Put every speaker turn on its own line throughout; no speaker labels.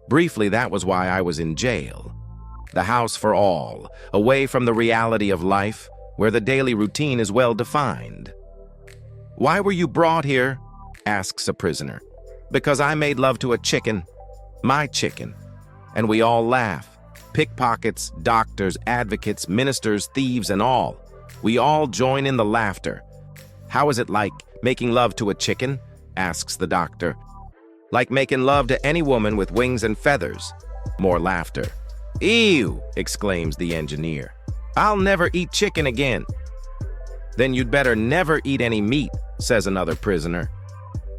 Briefly, that was why I was in jail. The house for all, away from the reality of life, where the daily routine is well defined. "Why were you brought here?" asks a prisoner. "Because I made love to a chicken. My chicken." And we all laugh. Pickpockets, doctors, advocates, ministers, thieves, and all. We all join in the laughter. "How is it like making love to a chicken?" asks the doctor. "Like making love to any woman with wings and feathers." More laughter. "Ew!" exclaims the engineer. "I'll never eat chicken again." "Then you'd better never eat any meat," says another prisoner.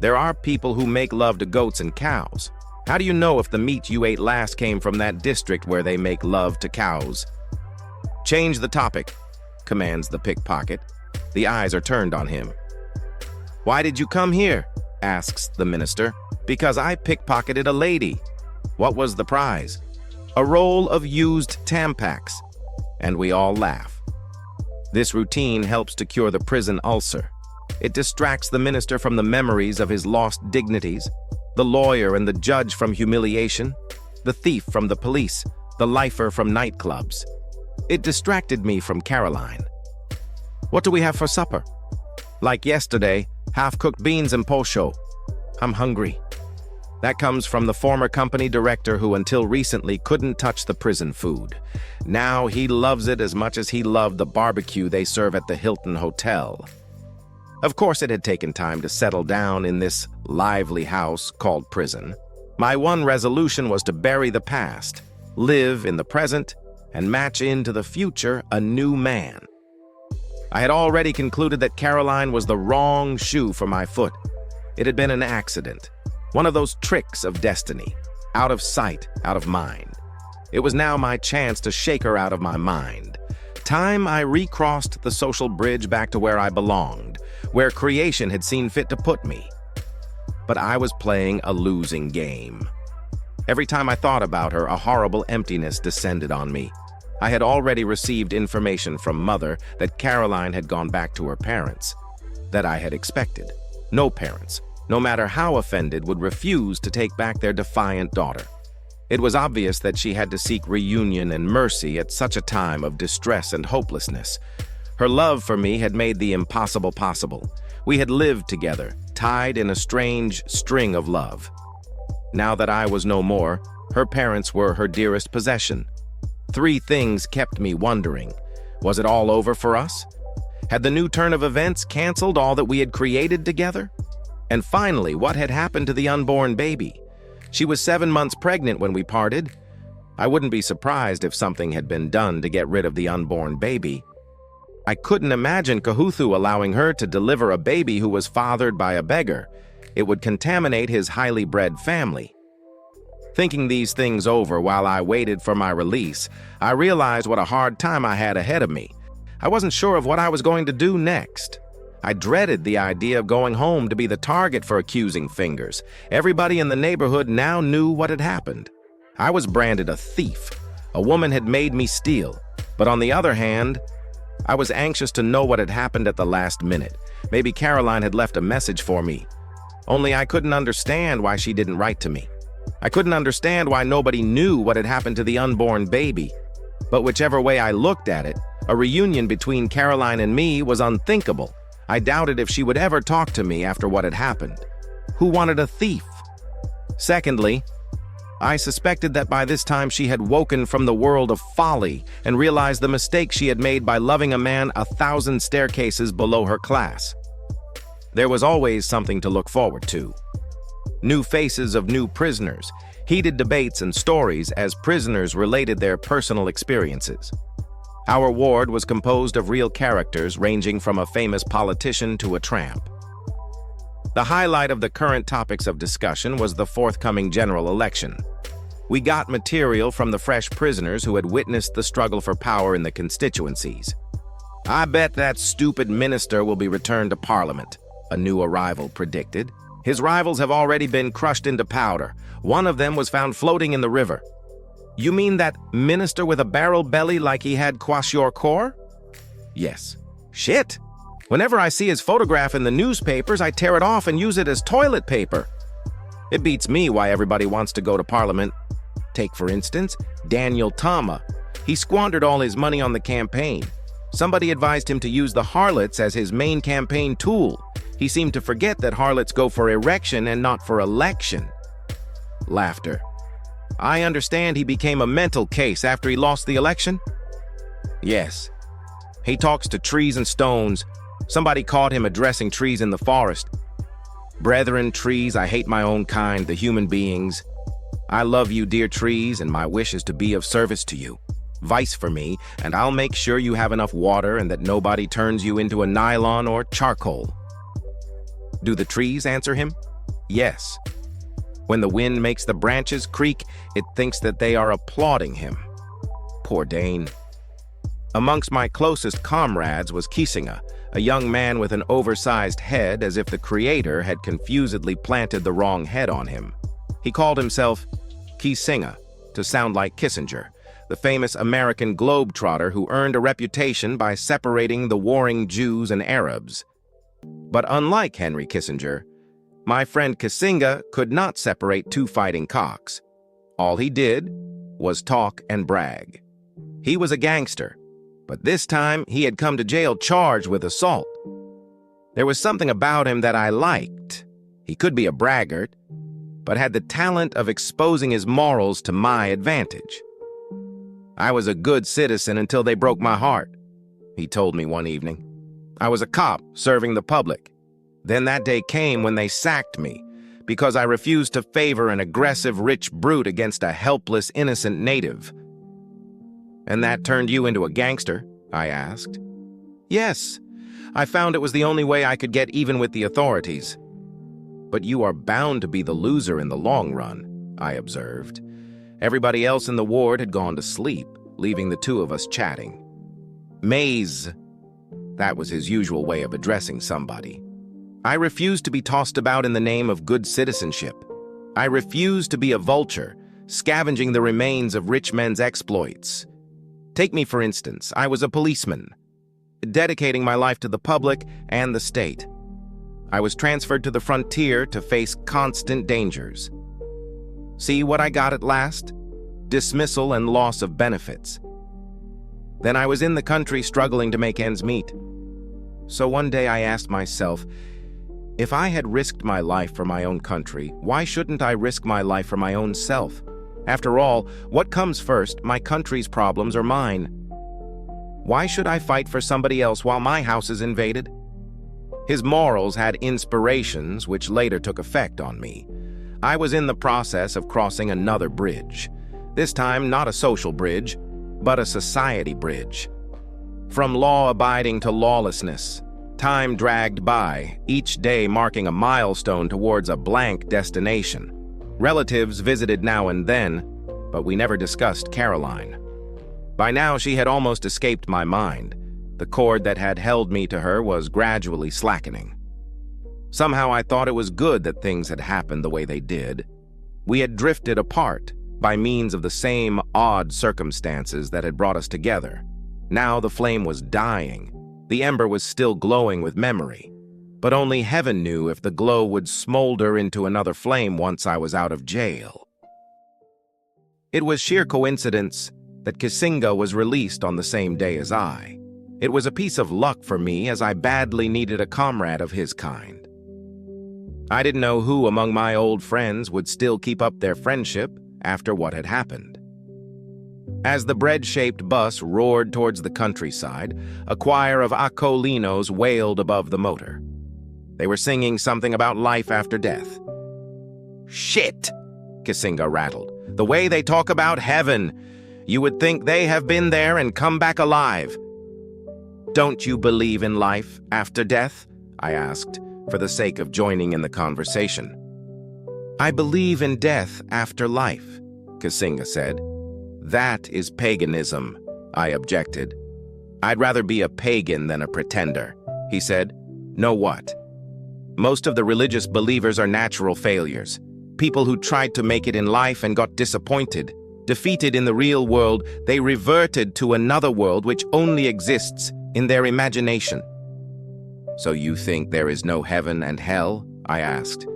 "There are people who make love to goats and cows. How do you know if the meat you ate last came from that district where they make love to cows?" "Change the topic," commands the pickpocket. The eyes are turned on him. "Why did you come here?" asks the minister. "Because I pickpocketed a lady." "What was the prize?" "A roll of used Tampax." And we all laugh. This routine helps to cure the prison ulcer. It distracts the minister from the memories of his lost dignities, the lawyer and the judge from humiliation, the thief from the police, the lifer from nightclubs. It distracted me from Caroline. "What do we have for supper?" "Like yesterday, half-cooked beans and pollo." "I'm hungry." That comes from the former company director who until recently couldn't touch the prison food. Now he loves it as much as he loved the barbecue they serve at the Hilton Hotel. Of course, it had taken time to settle down in this lively house called prison. My one resolution was to bury the past, live in the present, and match into the future a new man. I had already concluded that Caroline was the wrong shoe for my foot. It had been an accident. One of those tricks of destiny, out of sight, out of mind. It was now my chance to shake her out of my mind. Time I recrossed the social bridge back to where I belonged, where creation had seen fit to put me. But I was playing a losing game. Every time I thought about her, a horrible emptiness descended on me. I had already received information from Mother that Caroline had gone back to her parents, that I had expected. No parents, no matter how offended, would refuse to take back their defiant daughter. It was obvious that she had to seek reunion and mercy at such a time of distress and hopelessness. Her love for me had made the impossible possible. We had lived together, tied in a strange string of love. Now that I was no more, her parents were her dearest possession. Three things kept me wondering. Was it all over for us? Had the new turn of events canceled all that we had created together? And finally, what had happened to the unborn baby? She was 7 months pregnant when we parted. I wouldn't be surprised if something had been done to get rid of the unborn baby. I couldn't imagine Kahuthu allowing her to deliver a baby who was fathered by a beggar. It would contaminate his highly bred family. Thinking these things over while I waited for my release, I realized what a hard time I had ahead of me. I wasn't sure of what I was going to do next. I dreaded the idea of going home to be the target for accusing fingers. Everybody in the neighborhood now knew what had happened. I was branded a thief. A woman had made me steal. But on the other hand, I was anxious to know what had happened at the last minute. Maybe Caroline had left a message for me. Only I couldn't understand why she didn't write to me. I couldn't understand why nobody knew what had happened to the unborn baby. But whichever way I looked at it, a reunion between Caroline and me was unthinkable. I doubted if she would ever talk to me after what had happened. Who wanted a thief? Secondly, I suspected that by this time she had woken from the world of folly and realized the mistake she had made by loving a man 1,000 staircases below her class. There was always something to look forward to. New faces of new prisoners, heated debates and stories as prisoners related their personal experiences. Our ward was composed of real characters ranging from a famous politician to a tramp. The highlight of the current topics of discussion was the forthcoming general election. We got material from the fresh prisoners who had witnessed the struggle for power in the constituencies. "I bet that stupid minister will be returned to Parliament," a new arrival predicted. "His rivals have already been crushed into powder. One of them was found floating in the river." "You mean that minister with a barrel belly like he had kwashiorkor?" "Yes." "Shit! Whenever I see his photograph in the newspapers, I tear it off and use it as toilet paper." "It beats me why everybody wants to go to Parliament. Take, for instance, Daniel Tama. He squandered all his money on the campaign. Somebody advised him to use the harlots as his main campaign tool. He seemed to forget that harlots go for erection and not for election. Laughter. I understand he became a mental case after he lost the election? Yes. He talks to trees and stones. Somebody caught him addressing trees in the forest. Brethren, trees, I hate my own kind, the human beings. I love you, dear trees, and my wish is to be of service to you. Vice for me, and I'll make sure you have enough water and that nobody turns you into a nylon or charcoal. Do the trees answer him? Yes. When the wind makes the branches creak, it thinks that they are applauding him. Poor Dane. Amongst my closest comrades was Gicheru, a young man with an oversized head, as if the creator had confusedly planted the wrong head on him. He called himself Gicheru, to sound like Kissinger, the famous American globetrotter who earned a reputation by separating the warring Jews and Arabs. But unlike Henry Kissinger, my friend Gicheru could not separate two fighting cocks. All he did was talk and brag. He was a gangster, but this time he had come to jail charged with assault. There was something about him that I liked. He could be a braggart, but had the talent of exposing his morals to my advantage. I was a good citizen until they broke my heart, he told me one evening. I was a cop serving the public. Then that day came when they sacked me because I refused to favor an aggressive rich brute against a helpless innocent native. And that turned you into a gangster? I asked. Yes, I found it was the only way I could get even with the authorities. But you are bound to be the loser in the long run, I observed. Everybody else in the ward had gone to sleep, leaving the two of us chatting. Maze. That was his usual way of addressing somebody. I refused to be tossed about in the name of good citizenship. I refused to be a vulture, scavenging the remains of rich men's exploits. Take me, for instance. I was a policeman, dedicating my life to the public and the state. I was transferred to the frontier to face constant dangers. See what I got at last? Dismissal and loss of benefits. Then I was in the country struggling to make ends meet. So one day I asked myself, if I had risked my life for my own country, why shouldn't I risk my life for my own self? After all, what comes first, my country's problems or mine? Why should I fight for somebody else while my house is invaded? His morals had inspirations which later took effect on me. I was in the process of crossing another bridge. This time not a social bridge, but a society bridge. From law-abiding to lawlessness, time dragged by, each day marking a milestone towards a blank destination. Relatives visited now and then, but we never discussed Caroline. By now she had almost escaped my mind. The cord that had held me to her was gradually slackening. Somehow I thought it was good that things had happened the way they did. We had drifted apart by means of the same odd circumstances that had brought us together. Now the flame was dying. The ember was still glowing with memory, but only heaven knew if the glow would smolder into another flame once I was out of jail. It was sheer coincidence that Gicheru was released on the same day as I. It was a piece of luck for me, as I badly needed a comrade of his kind. I didn't know who among my old friends would still keep up their friendship after what had happened. As the bread-shaped bus roared towards the countryside, a choir of acolinos wailed above the motor. They were singing something about life after death. Shit, Gicheru rattled. The way they talk about heaven. You would think they have been there and come back alive. Don't you believe in life after death? I asked, for the sake of joining in the conversation. I believe in death after life, Gicheru said. That is paganism, I objected. I'd rather be a pagan than a pretender, he said. Know what? Most of the religious believers are natural failures. People who tried to make it in life and got disappointed. Defeated in the real world, they reverted to another world which only exists in their imagination. So you think there is no heaven and hell? I asked.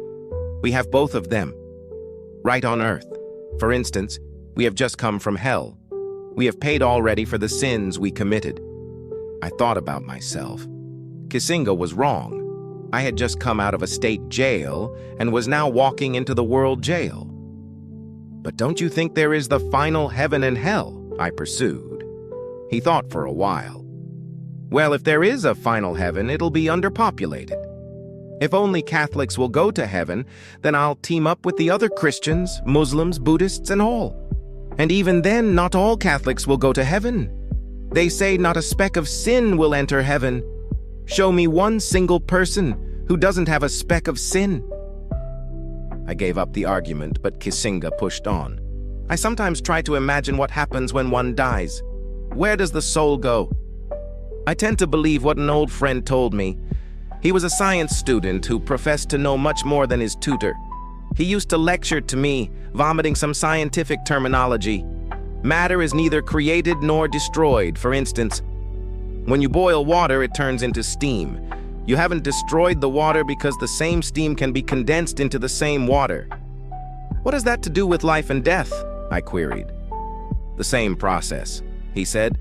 We have both of them. Right on Earth. For instance, We have just come from hell. We have paid already for the sins we committed. I thought about myself. Gicheru was wrong. I had just come out of a state jail and was now walking into the world jail. But don't you think there is the final heaven and hell? I pursued. He thought for a while. Well, if there is a final heaven, it'll be underpopulated. If only Catholics will go to heaven, then I'll team up with the other Christians, Muslims, Buddhists, and all. And even then, not all Catholics will go to heaven. They say not a speck of sin will enter heaven. Show me one single person who doesn't have a speck of sin. I gave up the argument, but Gicheru pushed on. I sometimes try to imagine what happens when one dies. Where does the soul go? I tend to believe what an old friend told me. He was a science student who professed to know much more than his tutor. He used to lecture to me, vomiting some scientific terminology. Matter is neither created nor destroyed. For instance, when you boil water, it turns into steam. You haven't destroyed the water because the same steam can be condensed into the same water. What has that to do with life and death? I queried. The same process, he said.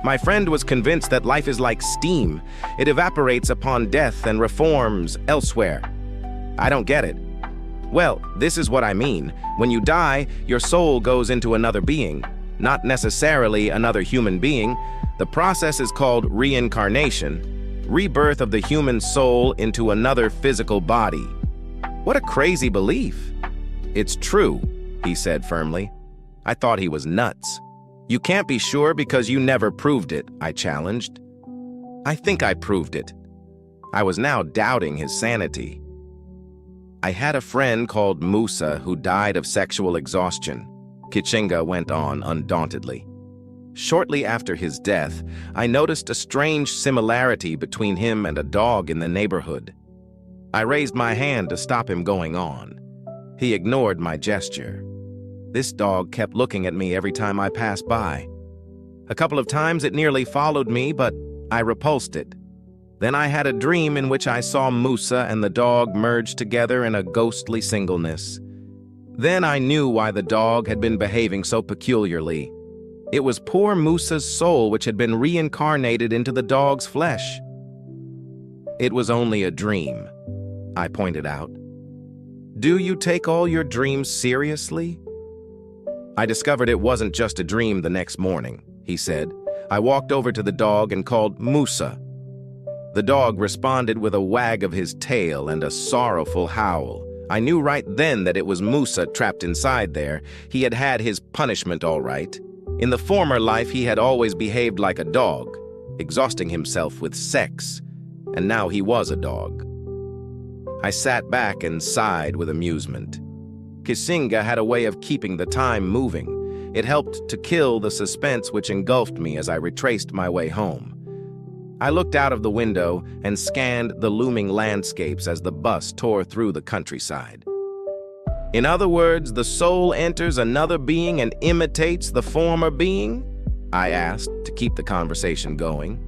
My friend was convinced that life is like steam. It evaporates upon death and reforms elsewhere. I don't get it. Well, this is what I mean. When you die, your soul goes into another being, not necessarily another human being. The process is called reincarnation, rebirth of the human soul into another physical body. What a crazy belief. It's true, he said firmly. I thought he was nuts. You can't be sure because you never proved it, I challenged. I think I proved it. I was now doubting his sanity. I had a friend called Musa who died of sexual exhaustion. Gicheru went on undauntedly. Shortly after his death, I noticed a strange similarity between him and a dog in the neighborhood. I raised my hand to stop him going on. He ignored my gesture. This dog kept looking at me every time I passed by. A couple of times it nearly followed me, but I repulsed it. Then I had a dream in which I saw Musa and the dog merged together in a ghostly singleness. Then I knew why the dog had been behaving so peculiarly. It was poor Musa's soul which had been reincarnated into the dog's flesh. It was only a dream, I pointed out. Do you take all your dreams seriously? I discovered it wasn't just a dream the next morning, he said. I walked over to the dog and called Musa. The dog responded with a wag of his tail and a sorrowful howl. I knew right then that it was Musa trapped inside there. He had had his punishment all right. In the former life, he had always behaved like a dog, exhausting himself with sex, and now he was a dog. I sat back and sighed with amusement. Gicheru had a way of keeping the time moving. It helped to kill the suspense which engulfed me as I retraced my way home. I looked out of the window and scanned the looming landscapes as the bus tore through the countryside. In other words, the soul enters another being and imitates the former being? I asked to keep the conversation going.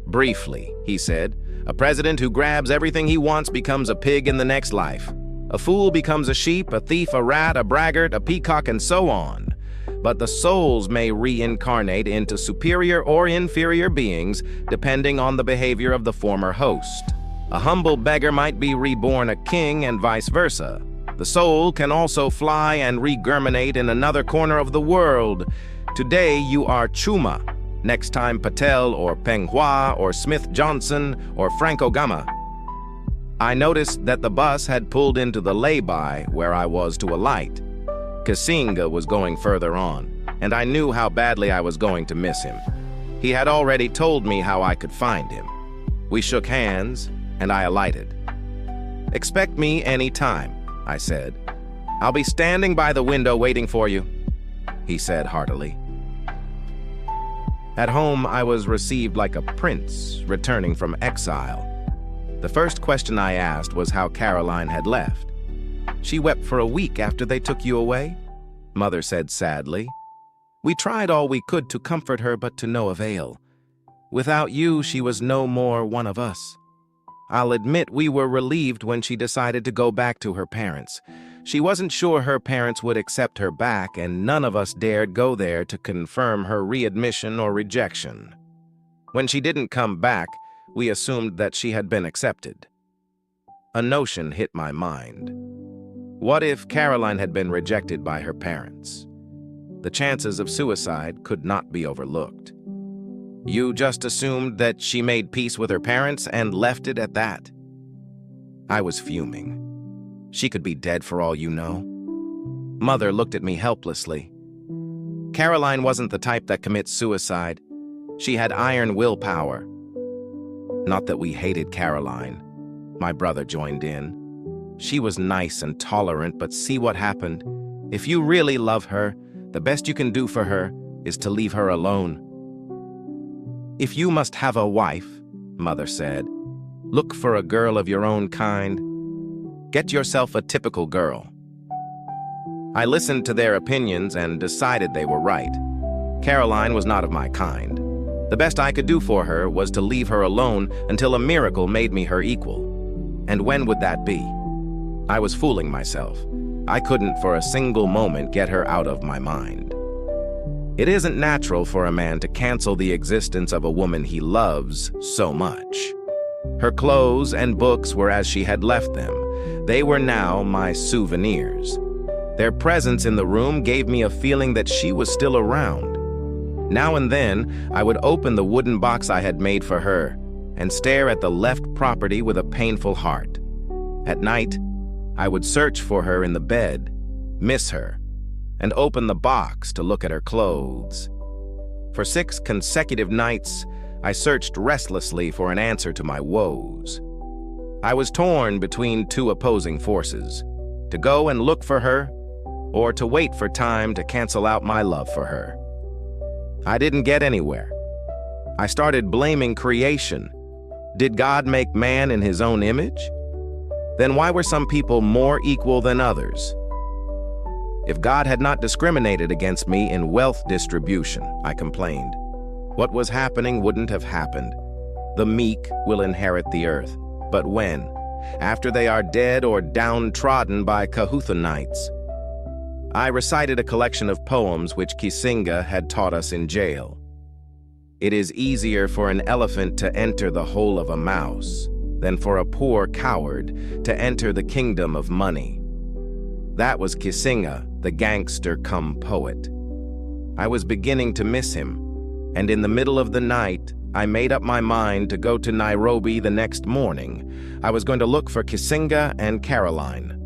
Briefly, he said, a president who grabs everything he wants becomes a pig in the next life. A fool becomes a sheep, a thief, a rat, a braggart, a peacock, and so on. But the souls may reincarnate into superior or inferior beings depending on the behavior of the former host. A humble beggar might be reborn a king and vice versa. The soul can also fly and regurgitate in another corner of the world. Today you are Chuma, next time Patel or Peng Hua or Smith Johnson or Franco Gama. I noticed that the bus had pulled into the lay-by where I was to alight. Gicheru was going further on, and I knew how badly I was going to miss him. He had already told me how I could find him. We shook hands, and I alighted. Expect me any time, I said. I'll be standing by the window waiting for you, he said heartily. At home, I was received like a prince returning from exile. The first question I asked was how Caroline had left. She wept for a week after they took you away, Mother said sadly. We tried all we could to comfort her, but to no avail. Without you, she was no more one of us. I'll admit we were relieved when she decided to go back to her parents. She wasn't sure her parents would accept her back, and none of us dared go there to confirm her readmission or rejection. When she didn't come back, we assumed that she had been accepted. A notion hit my mind. What if Caroline had been rejected by her parents? The chances of suicide could not be overlooked. You just assumed that she made peace with her parents and left it at that? I was fuming. She could be dead for all you know. Mother looked at me helplessly. Caroline wasn't the type that commits suicide. She had iron willpower. Not that we hated Caroline. My brother joined in. She was nice and tolerant, but see what happened. If you really love her, the best you can do for her is to leave her alone. If you must have a wife, Mother said, look for a girl of your own kind. Get yourself a typical girl. I listened to their opinions and decided they were right. Caroline was not of my kind. The best I could do for her was to leave her alone until a miracle made me her equal. And when would that be? I was fooling myself. I couldn't for a single moment get her out of my mind. It isn't natural for a man to cancel the existence of a woman he loves so much. Her clothes and books were as she had left them. They were now my souvenirs. Their presence in the room gave me a feeling that she was still around. Now and then, I would open the wooden box I had made for her and stare at the left property with a painful heart. At night, I would search for her in the bed, miss her, and open the box to look at her clothes. For 6 consecutive nights, I searched restlessly for an answer to my woes. I was torn between 2 opposing forces, to go and look for her, or to wait for time to cancel out my love for her. I didn't get anywhere. I started blaming creation. Did God make man in his own image? Then why were some people more equal than others? If God had not discriminated against me in wealth distribution, I complained, what was happening wouldn't have happened. The meek will inherit the earth. But when? After they are dead or downtrodden by Cahuthanites. I recited a collection of poems which Kisinga had taught us in jail. It is easier for an elephant to enter the hole of a mouse than for a poor coward to enter the kingdom of money. That was Kisinga, the gangster come poet. I was beginning to miss him, and in the middle of the night, I made up my mind to go to Nairobi the next morning. I was going to look for Kisinga and Caroline.